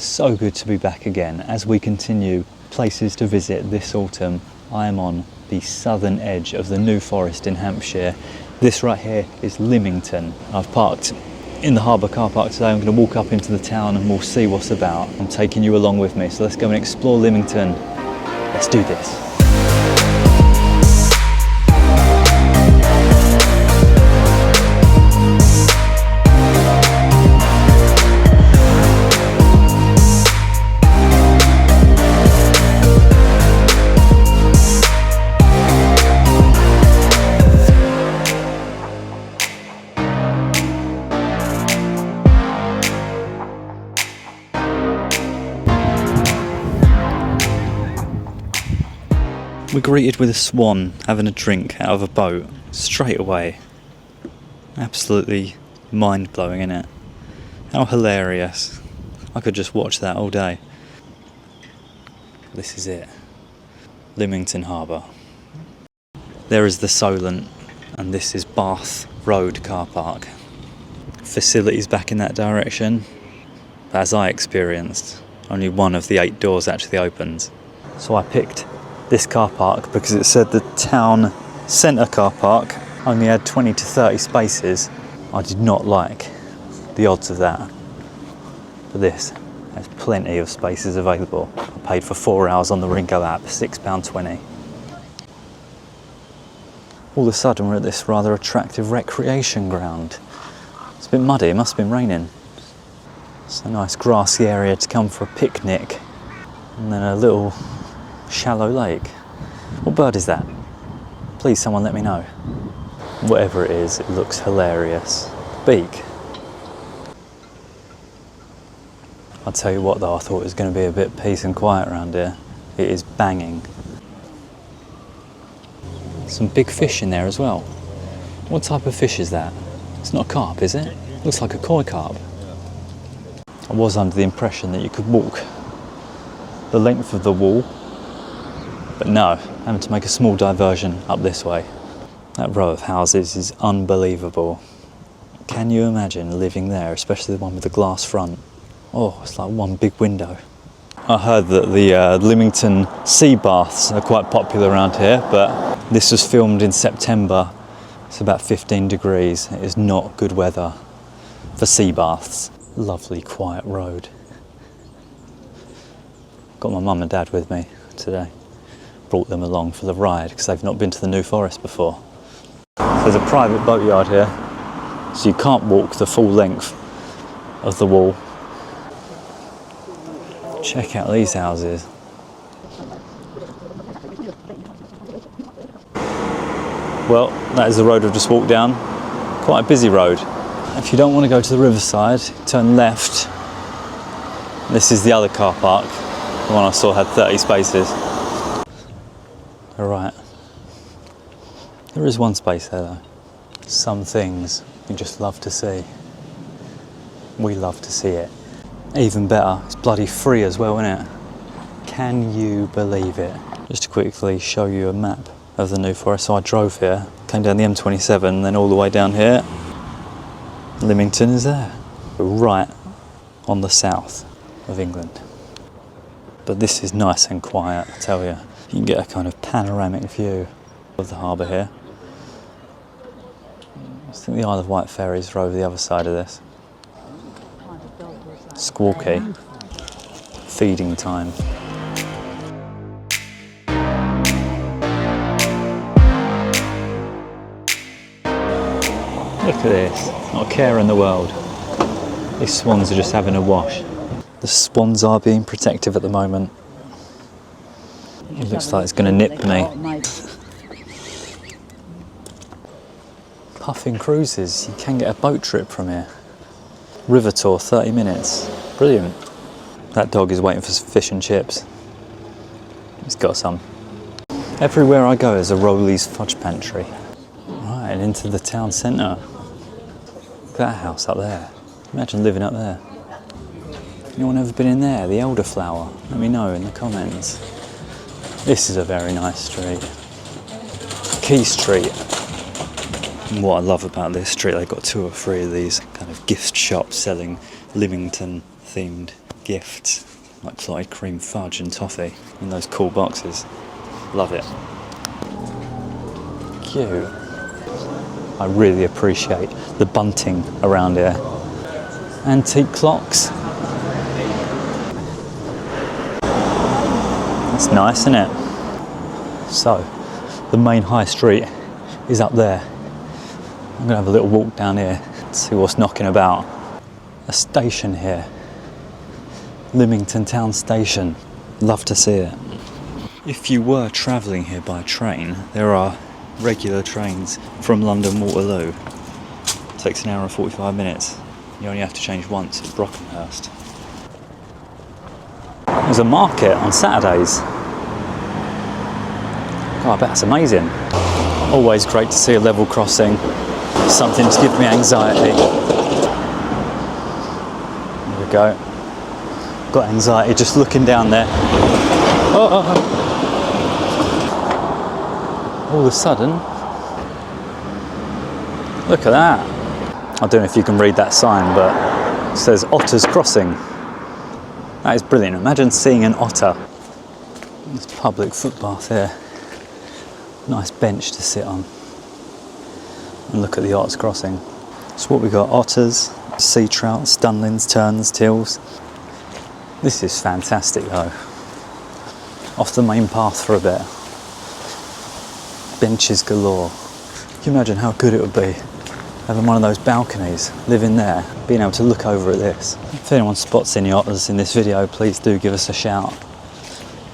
So good to be back again. As we continue places to visit this autumn, I am on the southern edge of the New Forest in Hampshire. This right here is Lymington. I've parked in the Harbour car park today. I'm going to walk up into the town and we'll see what's about. I'm taking you along with me, so let's go and explore Lymington. Let's do this. We're greeted with a swan having a drink out of a boat straight away. Absolutely mind-blowing, isn't it? How hilarious. I could just watch that all day. This is it. Lymington Harbour. There is the Solent, and this is Bath Road car park. Facilities back in that direction. But as I experienced, only one of the 8 doors actually opens. So I picked this car park because it said the town centre car park only had 20 to 30 spaces. I did not like the odds of that. For this, there's plenty of spaces available. I paid for 4 hours on the Ringo app, £6.20. All of a sudden we're at this rather attractive recreation ground. It's a bit muddy, it must have been raining. It's a nice grassy area to come for a picnic, and then a little shallow lake. What bird is that? Please someone let me know. Whatever it is, it looks hilarious. Beak. I'll tell you what though, I thought it was going to be a bit peace and quiet around here. It is banging. Some big fish in there as well. What type of fish is that? It's not a carp, is it? Looks like a koi carp. I was under the impression that you could walk the length of the wall, but no, having to make a small diversion up this way. That row of houses is unbelievable. Can you imagine living there, especially the one with the glass front? Oh, it's like one big window. I heard that the Lymington sea baths are quite popular around here, but this was filmed in September. It's about 15 degrees. It is not good weather for sea baths. Lovely quiet road. Got my mum and dad with me today. Brought them along for the ride because they've not been to the New Forest before. There's a private boatyard here, so you can't walk the full length of the wall. Check out these houses. Well, that is the road I've just walked down. Quite a busy road. If you don't want to go to the riverside, turn left. This is the other car park. The one I saw had 30 spaces. Alright. There is one space there though. Some things you just love to see. We love to see it. Even better, it's bloody free as well, isn't it? Can you believe it? Just to quickly show you a map of the New Forest. So I drove here, came down the M27, then all the way down here. Lymington is there. We're right on the south of England. But this is nice and quiet, I tell you. You can get a kind of panoramic view of the harbour here. I think the Isle of Wight ferries are over the other side of this. Squawky. Feeding time. Look at this. Not a care in the world. These swans are just having a wash. The swans are being protective at the moment. It looks like it's going to nip me. Puffin Cruises. You can get a boat trip from here. River tour, 30 minutes. Brilliant. That dog is waiting for some fish and chips. He's got some. Everywhere I go is a Rollies fudge pantry. Right, and into the town centre. Look at that house up there. Imagine living up there. Anyone ever been in there? The elderflower? Let me know in the comments. This is a very nice street. Quay Street. And what I love about this street, they've got 2 or 3 of these kind of gift shops selling Lymington themed gifts, like clotted cream fudge and toffee in those cool boxes. Love it. Cute. I really appreciate the bunting around here. Antique clocks. That's nice, isn't it? So, the main high street is up there. I'm gonna have a little walk down here, see what's knocking about. A station here. Lymington Town Station. Love to see it. If you were travelling here by train, there are regular trains from London Waterloo. It takes an hour and 45 minutes. You only have to change once at Brockenhurst. There's a market on Saturdays. Oh, I bet that's amazing. Always great to see a level crossing. Something to give me anxiety. There we go. Got anxiety just looking down there. All of a sudden, look at that. I don't know if you can read that sign, but it says Otters Crossing. That is brilliant. Imagine seeing an otter. There's a public footbath here. Nice bench to sit on. And look at the Otters Crossing. So what we got, otters, sea trout, stunlings, terns, teals. This is fantastic though. Off the main path for a bit. Benches galore. Can you imagine how good it would be having one of those balconies, living there, being able to look over at this. If anyone spots any otters in this video, please do give us a shout.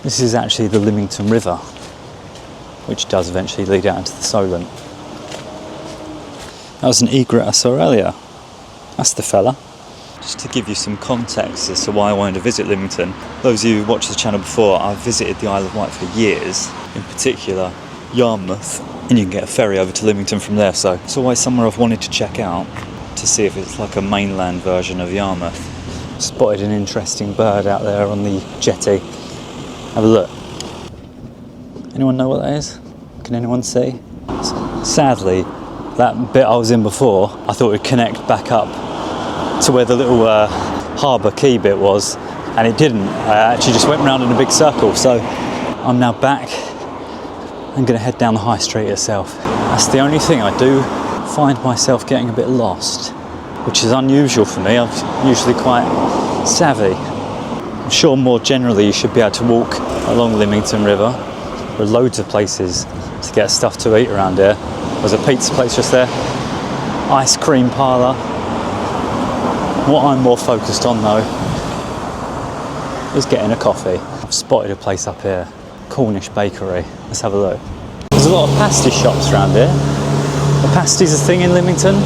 This is actually the Lymington River, which does eventually lead out into the Solent. That was an egret I saw earlier. That's the fella. Just to give you some context as to why I wanted to visit Lymington. Those of you who watched the channel before, I've visited the Isle of Wight for years, in particular Yarmouth, and you can get a ferry over to Lymington from there, so it's always somewhere I've wanted to check out to see if it's like a mainland version of Yarmouth. Spotted an interesting bird out there on the jetty. Have a look. Anyone know what that is? Can anyone see? Sadly, that bit I was in before, I thought it would connect back up to where the little Harbour quay bit was, and it didn't. I actually just went round in a big circle, so I'm now back. I'm going to head down the high street itself. That's the only thing I do find myself getting a bit lost, which is unusual for me. I'm usually quite savvy. I'm sure more generally you should be able to walk along Lymington River. There are loads of places to get stuff to eat around here. There's a pizza place just there, ice cream parlour. What I'm more focused on though is getting a coffee. I've spotted a place up here, Cornish bakery. Let's have a look. There's a lot of pasty shops around here. Are pasties a thing in Lymington?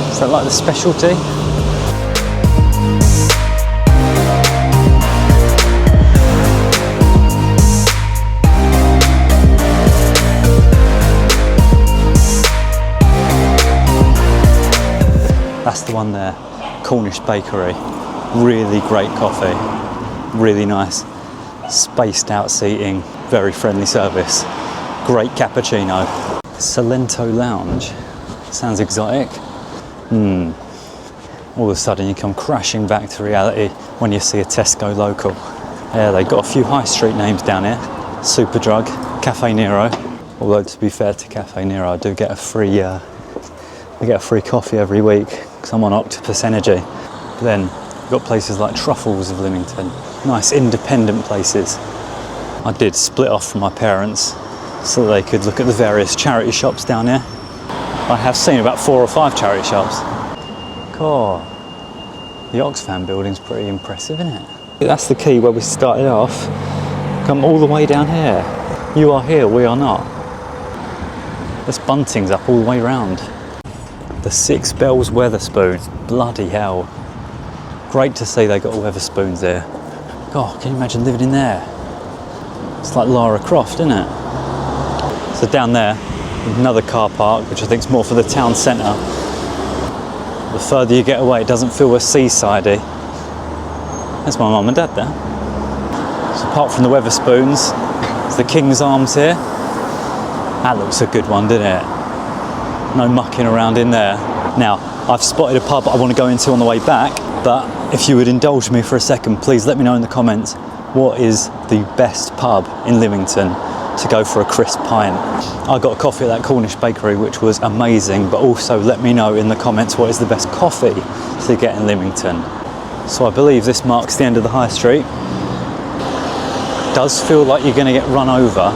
Is that like the specialty? That's the one there, Cornish bakery. Really great coffee, really nice. Spaced out seating, very friendly service. Great cappuccino. Solento Lounge, sounds exotic. All of a sudden you come crashing back to reality when you see a Tesco local. Yeah, they've got a few high street names down here. Superdrug, Cafe Nero. Although to be fair to Cafe Nero, I do get a free coffee every week because I'm on Octopus Energy. But then you've got places like Truffles of Lymington, nice independent places. I did split off from my parents so that they could look at the various charity shops down here. I have seen about 4 or 5 charity shops. Cool. The Oxfam building's pretty impressive, isn't it? That's the quay where we started off. Come all the way down here. You are here, we are not. There's buntings up all the way round. The Six Bells Weatherspoon. Bloody hell. Great to see they got Weatherspoons there. God, can you imagine living in there? It's like Lara Croft, isn't it? So down there, another car park, which I think is more for the town centre. The further you get away, it doesn't feel as seasidey. There's my mum and dad there. So apart from the Weatherspoons, there's the King's Arms here. That looks a good one, doesn't it? No mucking around in there. Now, I've spotted a pub I want to go into on the way back, but If you would indulge me for a second, please let me know in the comments what is the best pub in Lymington to go for a crisp pint. I got a coffee at that Cornish bakery which was amazing, but also let me know in the comments what is the best coffee to get in Lymington. So I believe this marks the end of the high street. Does feel like you're going to get run over.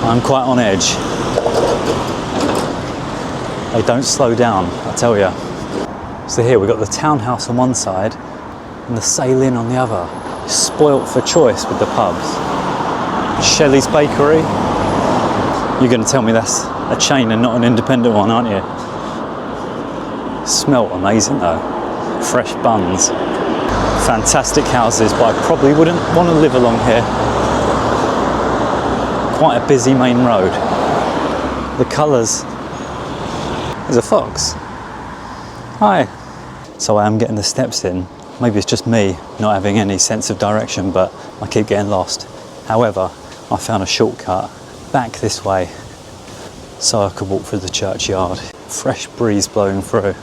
I'm quite on edge. They don't slow down, I tell you. So here we've got the townhouse on one side and the Sail Inn on the other. Spoilt for choice with the pubs. Shelley's Bakery. You're going to tell me that's a chain and not an independent one, aren't you? Smelt amazing though. Fresh buns. Fantastic houses, but I probably wouldn't want to live along here. Quite a busy main road. The colours. There's a fox. Hi. So I am getting the steps in. Maybe it's just me not having any sense of direction, but I keep getting lost. However, I found a shortcut back this way so I could walk through the churchyard. Fresh breeze blowing through.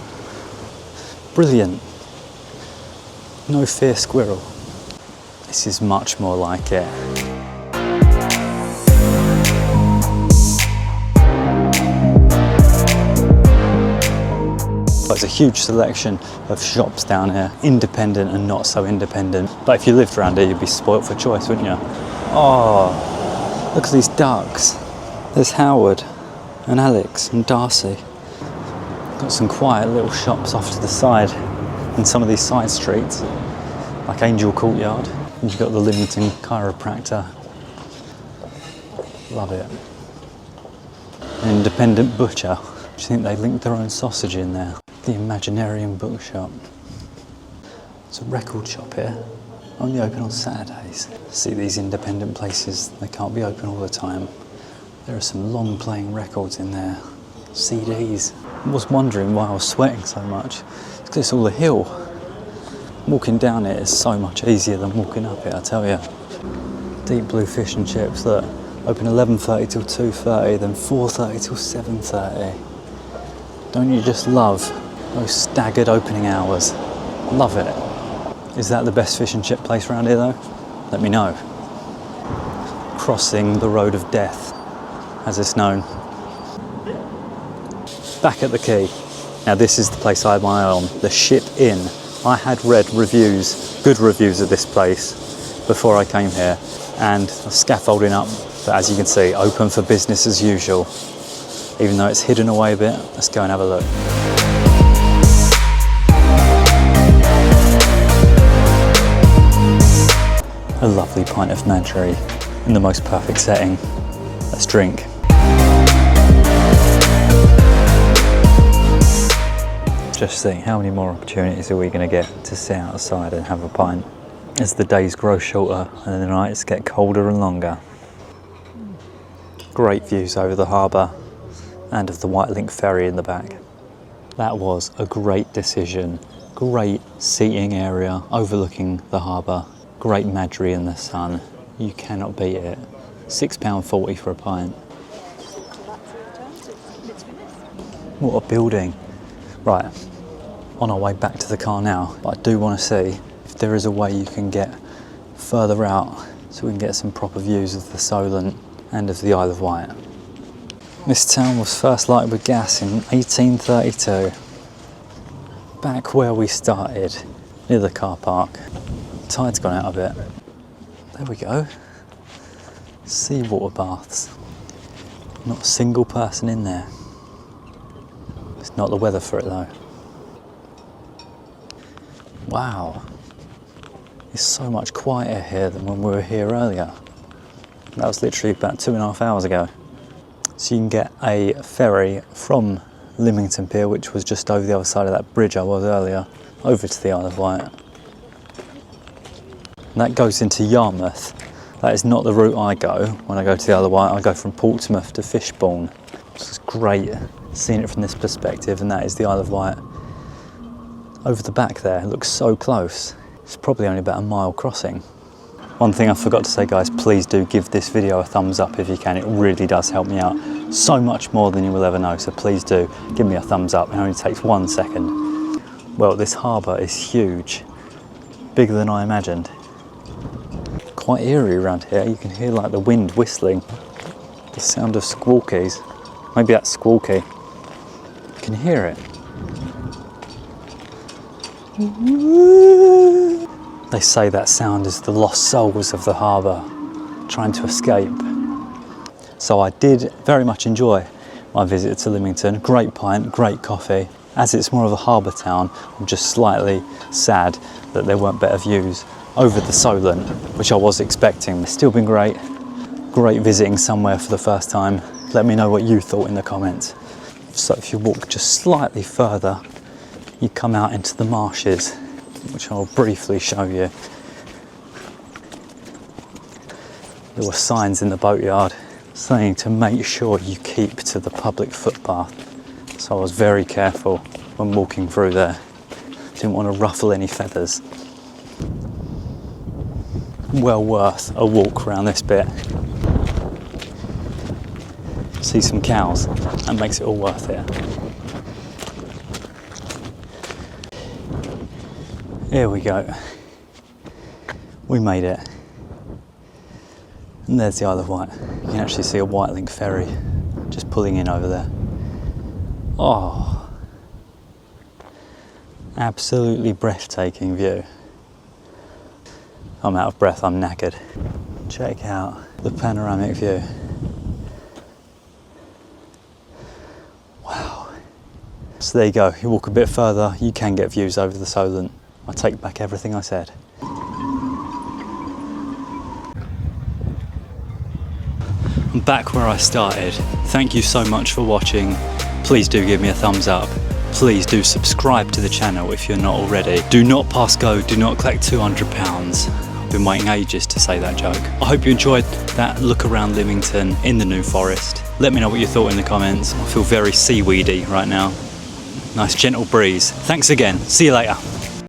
Brilliant. No fear squirrel. This is much more like it. There's a huge selection of shops down here, independent and not so independent. But if you lived around here, you'd be spoilt for choice, wouldn't you? Oh, look at these ducks. There's Howard and Alex and Darcy. Got some quiet little shops off to the side in some of these side streets, like Angel Courtyard. And you've got the Lymington Chiropractor. Love it. An independent butcher. Do you think they linked their own sausage in there? The Imaginarium bookshop. It's a record shop here, only open on Saturdays. See these independent places, they can't be open all the time. There are some long playing records in there, CDs. I was wondering why I was sweating so much. It's because it's all a hill. Walking down it is so much easier than walking up it, I tell you. Deep Blue Fish and Chips, look, open 11:30 till 2:30, then 4:30 till 7:30. Don't you just love those staggered opening hours? Love it. Is that the best fish and chip place around here though? Let me know. Crossing the road of death, as it's known. Back at the quay. Now this is the place I had my eye on, the Ship Inn. I had read reviews, good reviews of this place before I came here, and scaffolding up, but as you can see, open for business as usual. Even though it's hidden away a bit, let's go and have a look. A lovely pint of Madry in the most perfect setting. Let's drink. Just think, how many more opportunities are we going to get to sit outside and have a pint as the days grow shorter and the nights get colder and longer. Great views over the harbour and of the Wight Link ferry in the back. That was a great decision. Great seating area overlooking the harbour. Great Madry in the sun. You cannot beat it. £6.40 for a pint. What a building. Right, on our way back to the car now, but I do want to see if there is a way you can get further out so we can get some proper views of the Solent and of the Isle of Wight. This town was first lighted with gas in 1832. Back where we started, near the car park. Tide's gone out a bit. There we go. Seawater baths. Not a single person in there. It's not the weather for it though. Wow. It's so much quieter here than when we were here earlier. That was literally about 2.5 hours ago. So you can get a ferry from Lymington Pier, which was just over the other side of that bridge I was earlier, over to the Isle of Wight. And that goes into Yarmouth. That is not the route I go when I go to the Isle of Wight. I go from Portsmouth to Fishbourne. This is great, seeing it from this perspective, and that is the Isle of Wight. Over the back there, it looks so close. It's probably only about a mile crossing. One thing I forgot to say, guys, please do give this video a thumbs up if you can. It really does help me out so much more than you will ever know. So please do give me a thumbs up. It only takes 1 second. Well, this harbour is huge. bigger than I imagined. Quite eerie around here. You can hear like the wind whistling. The sound of squawkies. Maybe that's squawky. You can hear it. They say that sound is the lost souls of the harbour trying to escape. So I did very much enjoy my visit to Lymington. Great pint, great coffee. As it's more of a harbour town, I'm just slightly sad that there weren't better views over the Solent, which I was expecting. It's still been great. Great visiting somewhere for the first time. Let me know what you thought in the comments. So if you walk just slightly further, you come out into the marshes, which I'll briefly show you. There were signs in the boatyard saying to make sure you keep to the public footpath. So I was very careful when walking through there. Didn't want to ruffle any feathers. Well worth a walk around this bit. See some cows, that makes it all worth it. Here we go. We made it. And there's the Isle of Wight. You can actually see a Wight Link ferry just pulling in over there. Oh, absolutely breathtaking view. I'm out of breath, I'm knackered. Check out the panoramic view. Wow. So there you go, you walk a bit further, you can get views over the Solent. I take back everything I said. I'm back where I started. Thank you so much for watching. Please do give me a thumbs up. Please do subscribe to the channel if you're not already. Do not pass go, do not collect £200. I've been waiting ages to say that joke. I hope you enjoyed that look around Lymington in the New Forest. Let me know what you thought in the comments. I feel very seaweedy right now. Nice gentle breeze. Thanks again. See you later.